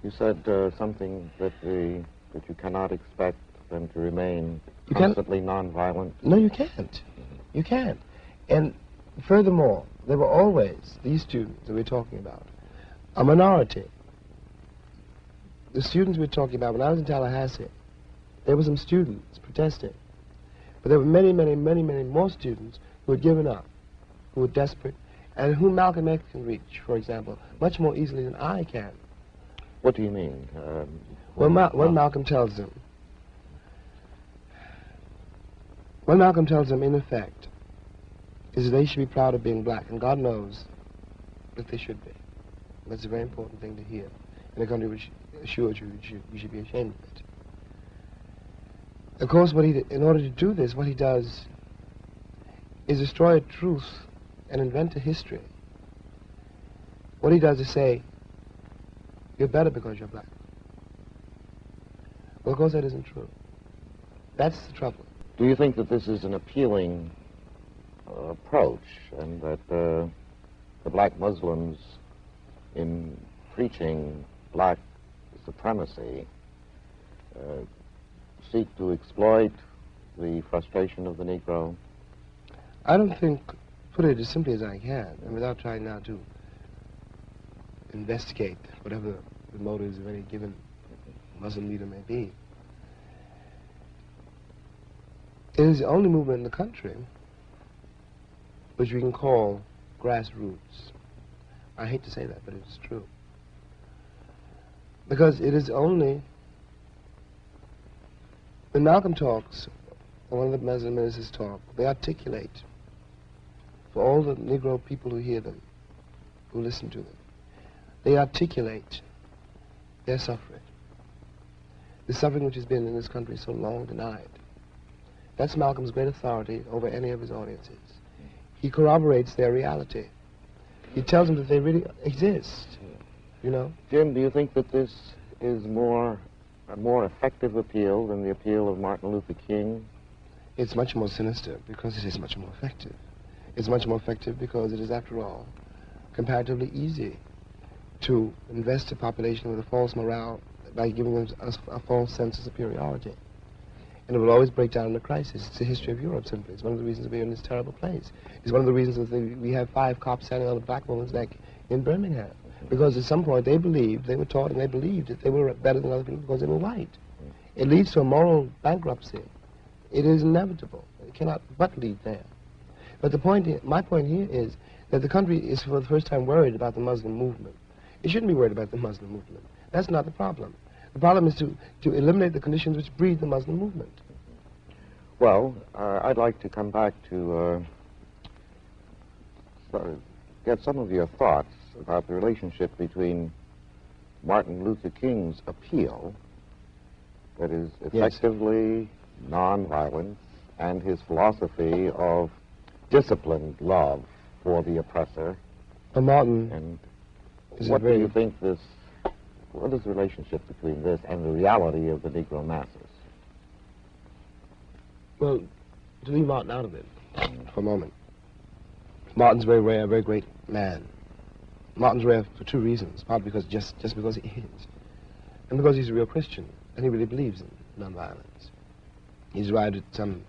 You said something that you cannot expect them to remain You can't- constantly nonviolent. No, you can't. You can't. And furthermore, there were always, these students that we're talking about, a minority. The students we're talking about, when I was in Tallahassee, there were some students protesting. But there were many, many, many, many more students who had given up, who were desperate, and whom Malcolm X can reach, for example, much more easily than I can. What do you mean? What Malcolm tells them, in effect, is that they should be proud of being black, and God knows that they should be. That's a very important thing to hear in a country which assures you should be ashamed of it. Of course, in order to do this, what he does is destroy a truth and invent a history. What he does is say, you're better because you're black. Well, of course, that isn't true. That's the trouble. Do you think that this is an appealing approach, and that the black Muslims, in preaching black supremacy, seek to exploit the frustration of the Negro? I don't think, put it as simply as I can, and without trying now to investigate whatever the motives of any given Muslim leader may be. It is the only movement in the country which we can call grassroots. I hate to say that, but it's true. Because it is only, when Malcolm talks, or one of the Muslim ministers talk, they articulate for all the Negro people who hear them, who listen to them, they articulate their suffering. The suffering which has been in this country so long denied. That's Malcolm's great authority over any of his audiences. He corroborates their reality. He tells them that they really exist, you know? Jim, do you think that this is a more effective appeal than the appeal of Martin Luther King? It's much more sinister because it is much more effective. It's much more effective because it is, after all, comparatively easy to invest a population with a false morale by giving them a false sense of superiority. And it will always break down in a crisis. It's the history of Europe, simply. It's one of the reasons we're in this terrible place. It's one of the reasons that we have 5 cops standing on a black woman's neck in Birmingham. Because at some point they were taught and they believed that they were better than other people because they were white. It leads to a moral bankruptcy. It is inevitable. It cannot but lead there. But my point here is that the country is for the first time worried about the Muslim movement. It shouldn't be worried about the Muslim movement. That's not the problem. The problem is to eliminate the conditions which breed the Muslim movement. Well, I'd like to come back to get some of your thoughts about the relationship between Martin Luther King's appeal, that is effectively nonviolence, and his philosophy of disciplined love for the oppressor. Martin, and what do you think what is the relationship between this and the reality of the Negro masses? Well, to leave Martin out of it for a moment, Martin's very rare, a very great man. Martin's rare for 2 reasons. Partly because just because he is, and because he's a real Christian, and he really believes in nonviolence. He's arrived at something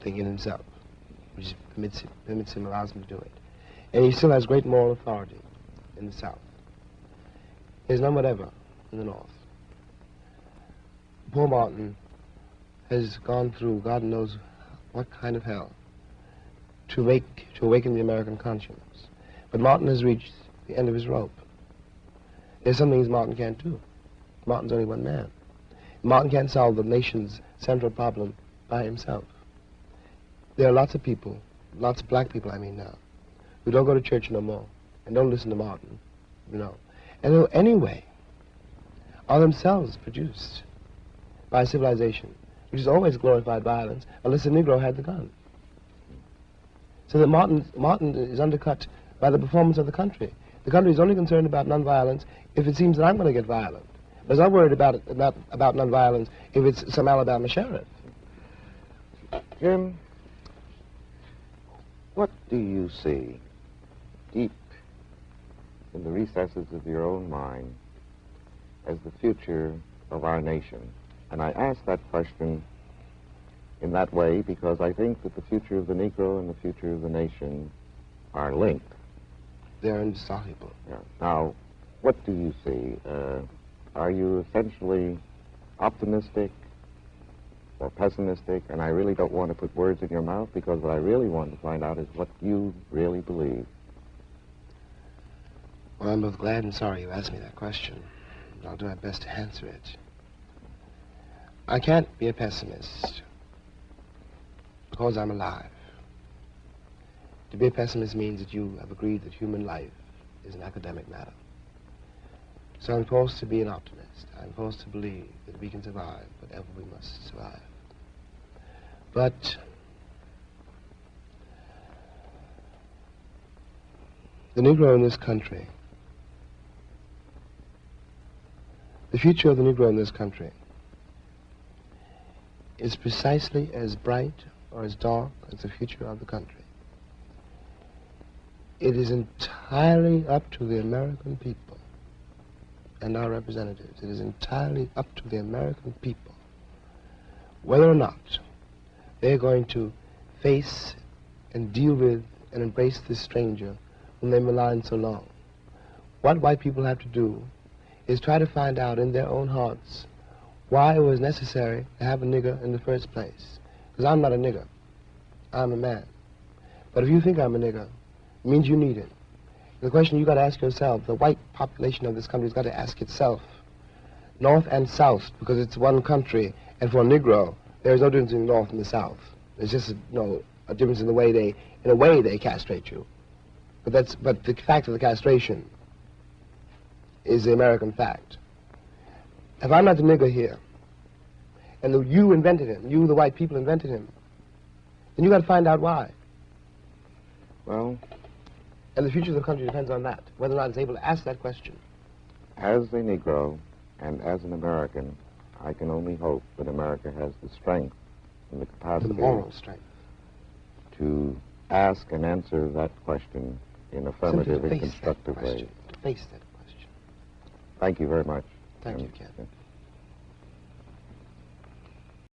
in himself, which permits him, allows him to do it. And he still has great moral authority in the South. There's none whatever in the North. Poor Martin has gone through God knows what kind of hell to awaken the American conscience. But Martin has reached the end of his rope. There's some things Martin can't do. Martin's only one man. Martin can't solve the nation's central problem by himself. There are lots of people, lots of black people I mean now, who don't go to church no more and don't listen to Martin, you know, and who anyway are themselves produced by civilization, which has always glorified violence unless the Negro had the gun. So that Martin is undercut by the performance of the country. The country is only concerned about nonviolence if it seems that I'm going to get violent. But it's not worried about nonviolence if it's some Alabama sheriff. Jim, what do you see deep in the recesses of your own mind as the future of our nation? And I ask that question in that way because I think that the future of the Negro and the future of the nation are linked. They're indissoluble. Yeah. Now, what do you see? Are you essentially optimistic or pessimistic? And I really don't want to put words in your mouth because what I really want to find out is what you really believe. Well, I'm both glad and sorry you asked me that question. I'll do my best to answer it. I can't be a pessimist because I'm alive. To be a pessimist means that you have agreed that human life is an academic matter. So I'm forced to be an optimist. I'm forced to believe that we can survive whatever we must survive. But the Negro in this country, the future of the Negro in this country is precisely as bright or as dark as the future of the country. It is entirely up to the American people and our representatives. It is entirely up to the American people whether or not they're going to face and deal with and embrace this stranger whom they maligned so long. What white people have to do is try to find out in their own hearts why it was necessary to have a nigger in the first place. Because I'm not a nigger. I'm a man. But if you think I'm a nigger, it means you need it. The question you got to ask yourself, the white population of this country has got to ask itself, North and South, because it's one country, and for a Negro, there is no difference in the North and the South. There's just a difference in the way they castrate you. But the fact of the castration is the American fact. If I'm not the nigger here, and you invented him, you, the white people, invented him, then you got to find out why. Well, and the future of the country depends on that, whether or not it's able to ask that question. As a Negro and as an American, I can only hope that America has the strength and the capacity, the moral strength, to ask and answer that question in affirmative and constructive ways. To face that question. Thank you very much. Thank you, Ken.